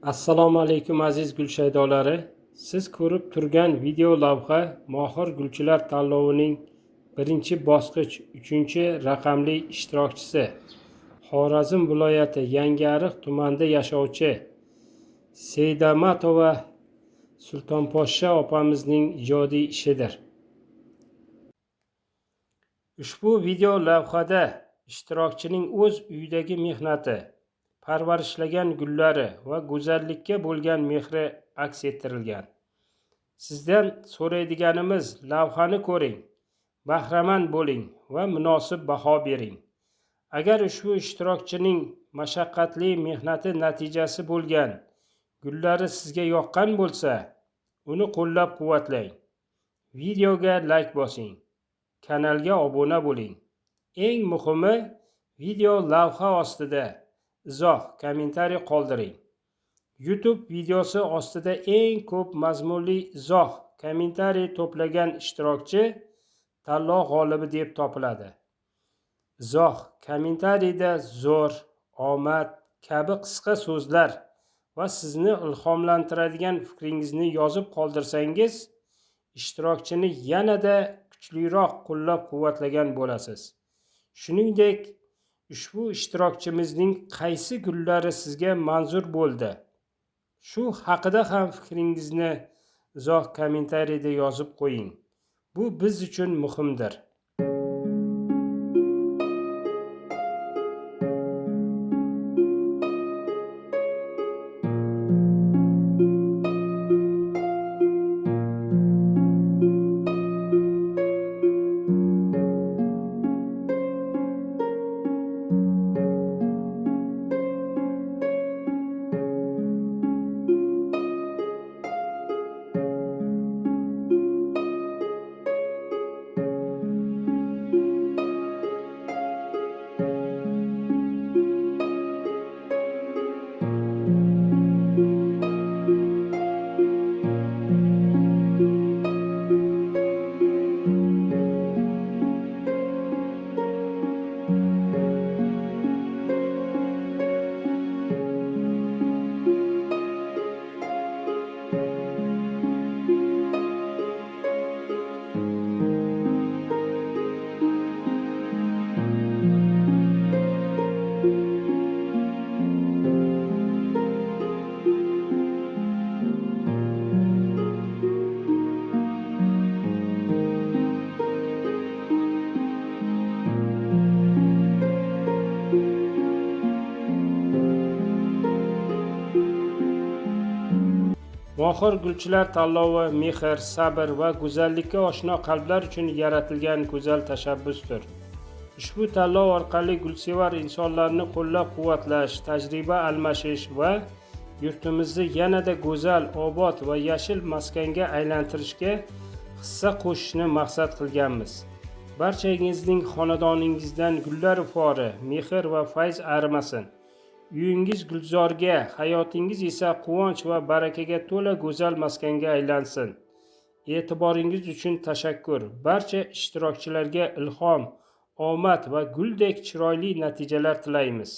Assalomu alaykum aziz gulshaydolari. Siz ko'rib turgan video lavha Mohir gulchilar tanlovining birinchi bosqich 3-raqamli ishtirokchisi Xorazm viloyati Yangiariq tumanida yashovchi Seydamatova Sultonposhsha opamizning ijodiy ishidir. Ushbu video lavhada ishtirokchining o'z uyidagi mehnati, parvarishlagan gullari va go'zallikka bo'lgan mehri aks ettirilgan. Sizdan so'raydiganimiz, lavhani ko'ring, bahramand bo'ling va munosib baho bering. Agar ushbu ishtirokchining mashaqqatli mehnati natijasi bo'lgan gullari sizga yoqqan bo'lsa, uni qo'llab-quvvatlang. Videoga like bosing, kanalga obuna bo'ling. Eng muhimi, video lavha ostida izoh, kommentariy qoldiring. YouTube videosi ostida eng ko'p mazmunli izoh, kommentariy to'plagan ishtirokchi tanlov g'olibi deb topiladi. Izoh, kommentariyda zo'r, omad kabi qisqa so'zlar va sizni ilhomlantiradigan fikringizni yozib qoldirsangiz, ishtirokchini yanada kuchliroq qo'llab-quvvatlagan bo'lasiz. Shuningdek, ushbu ishtirokchimizning qaysi gullari sizga manzur bo'ldi, shu haqida ham fikringizni izoh kommentariyda yozib qo'ying. Bu biz uchun muhimdir. Mohir gulchilar tanlovi mehr, sabr va go'zallikka oshno qalblar uchun yaratilgan go'zal tashabbusdir. Ushbu tanlov orqali gulsevar insonlarni qo'llab-quvvatlash, tajriba almashish va yurtimizni yanada go'zal, obod va yashil maskanga aylantirishga hissa qo'shishni maqsad qilganmiz. Barchangizning xonadoningizdan gullar ifori, mehr va fayz arimasin. Uyingiz gulzorga, hayotingiz esa quvonch va barakaga to'la go'zal maskanga aylansin. E'tiboringiz uchun tashakkur. Barcha ishtirokchilarga ilhom, omad va guldek chiroyli natijalar tilaymiz.